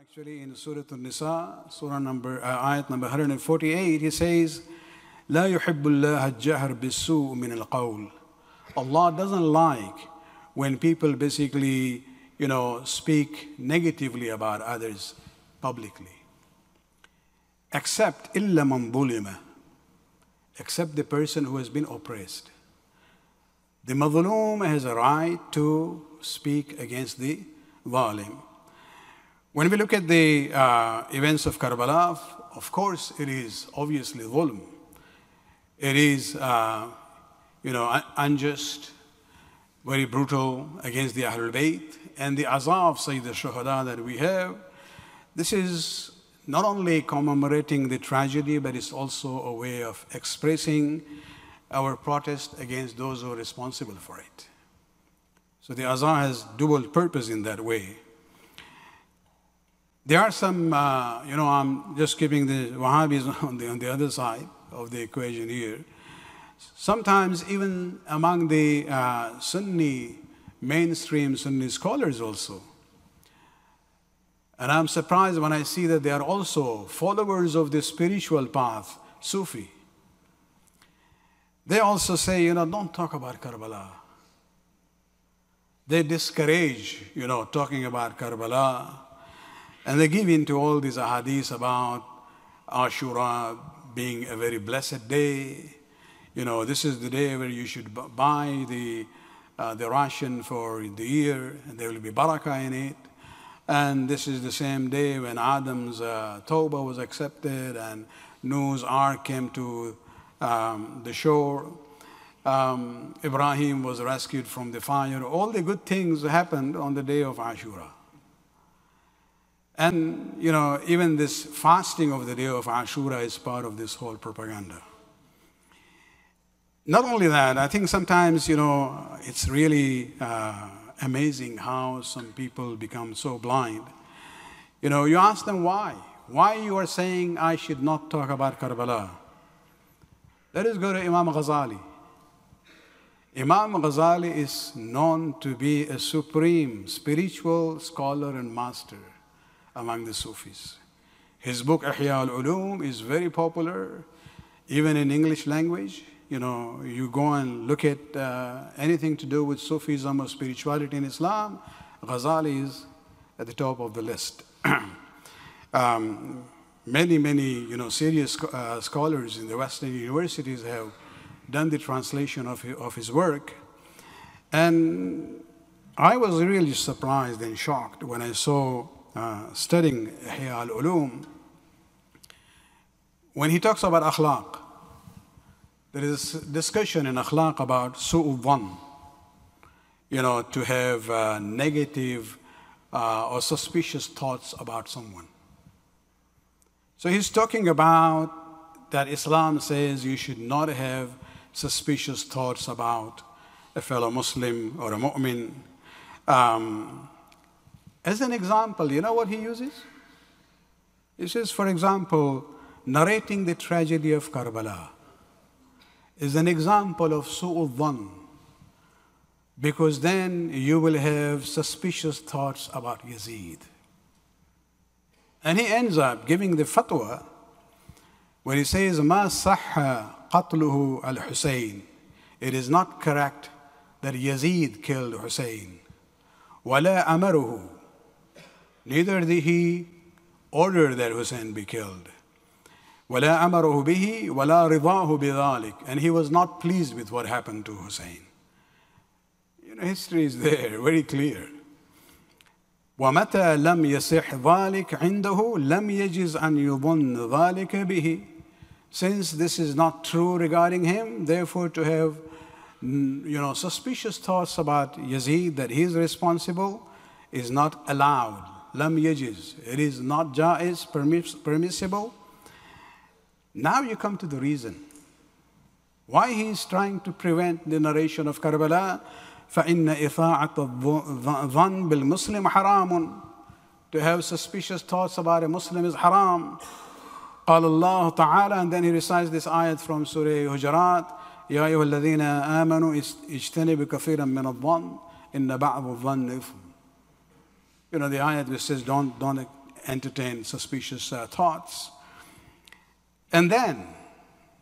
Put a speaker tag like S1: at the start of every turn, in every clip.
S1: actually in Surah An-Nisa, ayat number 148, he says, لا يحب الله الجهر بالسوء من القول. Allah doesn't like when people basically, speak negatively about others publicly. Except إلا من ظلم, except the person who has been oppressed. The mazloom has a right to speak against the zalim. When we look at the events of Kerbela, of course it is obviously zulm. It is, unjust, very brutal against the Ahlul Bayt, and the azab, Sayyid al-Shuhada that we have. This is not only commemorating the tragedy, but it's also a way of expressing our protest against those who are responsible for it. So the azab has dual purpose in that way. There are some, I'm just keeping the Wahhabis on the other side of the equation here. Sometimes even among the Sunni, mainstream Sunni scholars also. And I'm surprised when I see that they are also followers of the spiritual path, Sufi. They also say, don't talk about Kerbela. They discourage, talking about Kerbela. And they give into all these ahadith about Ashura being a very blessed day. This is the day where you should buy the ration for the year, and there will be barakah in it. And this is the same day when Adam's tawbah was accepted and Noah's ark came to the shore. Ibrahim was rescued from the fire. All the good things happened on the day of Ashura. And, even this fasting of the day of Ashura is part of this whole propaganda. Not only that, I think sometimes, it's really amazing how some people become so blind. You ask them why. Why you are saying I should not talk about Kerbela? Let us go to Imam Gazali. Imam Gazali is known to be a supreme spiritual scholar and master among the Sufis. His book, Ihya al-Ulum, is very popular, even in English language. You go and look at anything to do with Sufism or spirituality in Islam, Ghazali is at the top of the list. Many, serious scholars in the Western universities have done the translation of his work. And I was really surprised and shocked when I saw studying Ihya al-Ulum, when he talks about akhlaq. There is a discussion in akhlaq about su'u dhann, to have negative or suspicious thoughts about someone. So he's talking about that Islam says you should not have suspicious thoughts about a fellow Muslim or a mu'min. As an example, you know what he uses? He says, for example, narrating the tragedy of Kerbela is an example of su'u dhann, because then you will have suspicious thoughts about Yazid. And he ends up giving the fatwa when he says, مَا صَحَّ قَتْلُهُ الْحُسَيْنِ. It is not correct that Yazid killed Hussein. وَلَا أَمَرُهُ. Neither did he order that Hussein be killed. وَلَا أَمَرُهُ بِهِ وَلَا رِضَاهُ بِذَلِكَ. And he was not pleased with what happened to Hussein. History is there, very clear. وَمَتَى لَمْ يَصِحْ ذَلِكَ عِنْدَهُ لَمْ يَجِزْ أَنْ يُظُنَّ ذَلِكَ بِهِ. Since this is not true regarding him, therefore to have suspicious thoughts about Yazid, that he is responsible, is not allowed. لَمْ يَجِزْ. It is not jaiz, permissible. Now you come to the reason why he is trying to prevent the narration of Kerbela. فَإِنَّ إِثَاعَةَ الظَّنِّ بِالْمُسْلِمِ حَرَامٌ. To have suspicious thoughts about a Muslim is haram. قال الله تعالى, and then he recites this ayat from Surah Hujurat, يَا أَيُّهَا الَّذِينَ آمَنُوا اجْتَنِبُوا كَثِيرًا مِّنَ الظَّنِّ إِنَّ بَعْضَ الظَّنِّ إِثْمٌ. The ayat which says don't entertain suspicious thoughts. And then,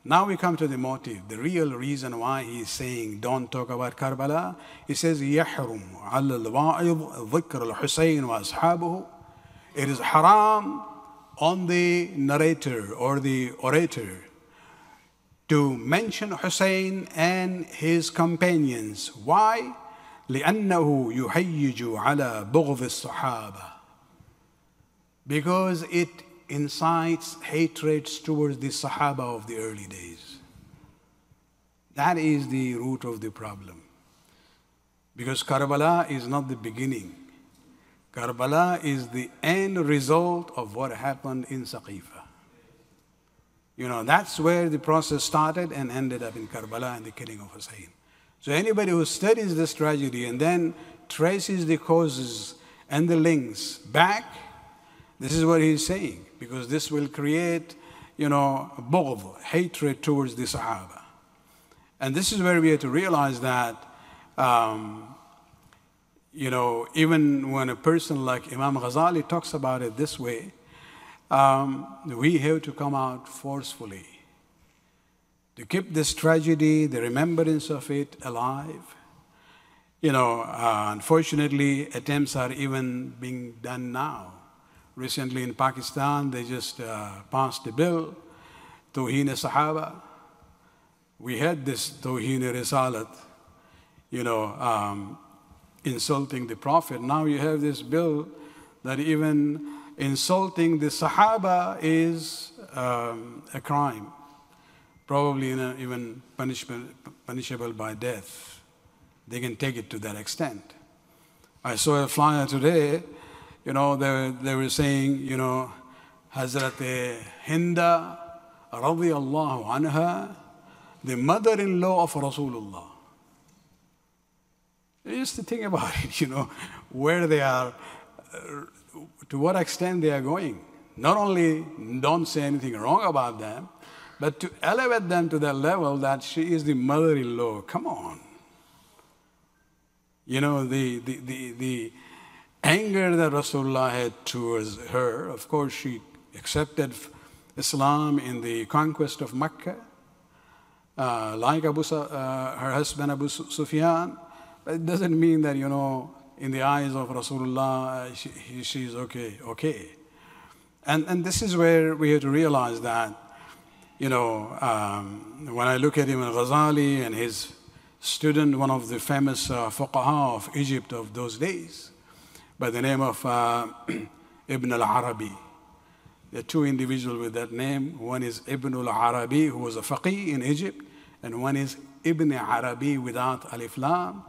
S1: now we come to the motive, the real reason why he's saying don't talk about Karbala. He says, يَحْرُمُ عَلَى الْوَاعِظِ ذِكْرَ الْحُسَيْنِ وَأَصْحَابُهُ. It is haram on the narrator or the orator to mention Hussein and his companions. Why? لأنه يهيج على بغض الصحابة. Because it incites hatred towards the Sahaba of the early days. That is the root of the problem. Because Karbala is not the beginning. Karbala is the end result of what happened in Saqifa. You know, that's where the process started and ended up in Kerbela and the killing of Hussein. So anybody who studies this tragedy and then traces the causes and the links back, this is what he's saying, because this will create, bughd, hatred towards the Sahaba. And this is where we have to realize that, even when a person like Imam Ghazali talks about it this way, we have to come out forcefully to keep this tragedy, the remembrance of it alive. Unfortunately, attempts are even being done now. Recently in Pakistan, they just passed a bill, Tawheen Sahaba. We had this Tawheen Risalat, insulting the Prophet. Now you have this bill that even insulting the Sahaba is a crime, probably even punishable by death. They can take it to that extent. I saw a flyer today, they were saying, Hazrat Hinda radiyallahu anha, the mother-in-law of Rasulullah. Just to think about it, where they are, to what extent they are going. Not only don't say anything wrong about them, but to elevate them to that level that she is the mother-in-law. Come on. The anger that Rasulullah had towards her, of course, she accepted Islam in the conquest of Mecca, like her husband Abu Sufyan. But it doesn't mean that, in the eyes of Rasulullah, she's okay. And this is where we have to realize that, when I look at Imam Ghazali and his student, one of the famous fuqaha of Egypt of those days, by the name of Ibn al-Arabi. There are two individuals with that name. One is Ibn al-Arabi, who was a faqih in Egypt, and one is Ibn Arabi without alif lam,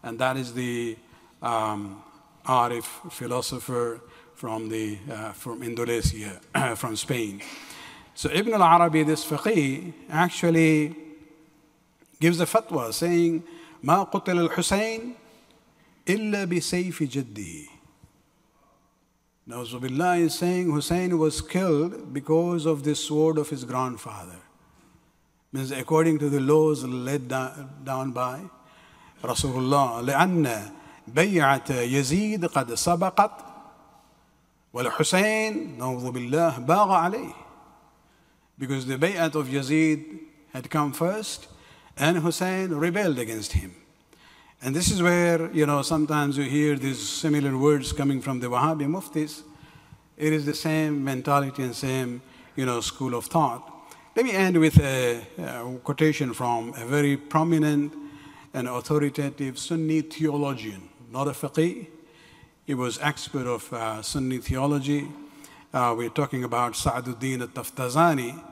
S1: and that is the Arif philosopher from Indonesia, from Spain. So Ibn al-Arabi, this faqih, actually gives a fatwa saying, "Ma qutil al-Husayn illa bi sayfi jaddihi." Now Zubillah is saying Hussein was killed because of the sword of his grandfather. Means according to the laws laid down by Rasulullah, لأن بيعة يزيد قد سبقت والحسين نعوذ بالله باغ عليه. Because the bay'at of Yazid had come first and Hussein rebelled against him. And this is where, sometimes you hear these similar words coming from the Wahhabi muftis. It is the same mentality and same, school of thought. Let me end with a quotation from a very prominent and authoritative Sunni theologian, not a faqih. He was expert of Sunni theology. We're talking about Sa'aduddin al-Taftazani.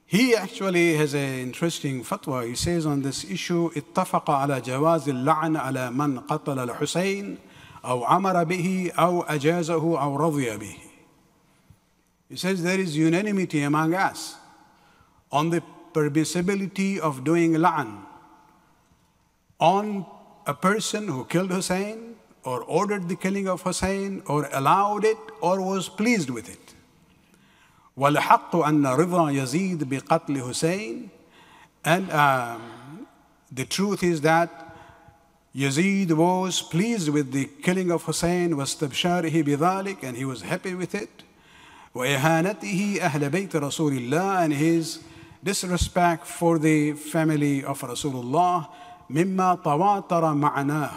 S1: He actually has an interesting fatwa. He says on this issue, اتفق على جواز اللعن على من قتل الحسين أو أمر به أو أجازه أو رضي به. He says there is unanimity among us on the permissibility of doing la'an on a person who killed Hussein or ordered the killing of Hussein or allowed it or was pleased with it. وَالْحَقُّ أَنَّ رِضَى يَزِيدْ بِقَتْلِ Hussein. And the truth is that Yazid was pleased with the killing of Hussein, وَاسْتَبْشَارِهِ بِذَلِكَ, and he was happy with it. وَإِهَانَتِهِ أَهْلَ بَيْتِ رَسُولِ اللَّهِ, and his disrespect for the family of Rasulullah, مِمَّا تَوَاتَرَ مَعْنَاهُ.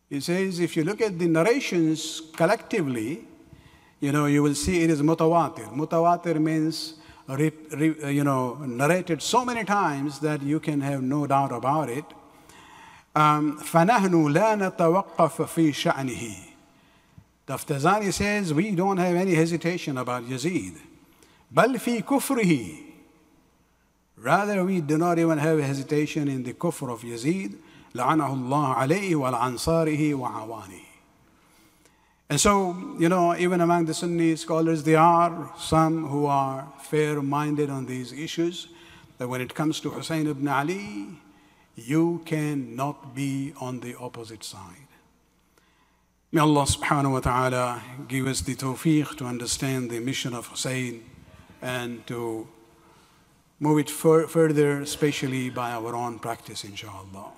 S1: He says, if you look at the narrations collectively, you will see it is mutawatir. Mutawatir means, narrated so many times that you can have no doubt about it. فَنَحْنُ لَا نَتَوَقَّفَ فِي شَأْنِهِ. Taftazani says, we don't have any hesitation about Yazid. بَلْ فِي كُفْرِهِ. Rather, we do not even have hesitation in the kufr of Yazid. لَعَنَهُ اللَّهُ عَلَيْهِ وَالْعَنْصَارِهِ وَعَوَانِهِ. And so, even among the Sunni scholars, there are some who are fair-minded on these issues, that when it comes to Hussein ibn Ali, you cannot be on the opposite side. May Allah subhanahu wa ta'ala give us the tawfiq to understand the mission of Hussein and to move it further, especially by our own practice, inshallah.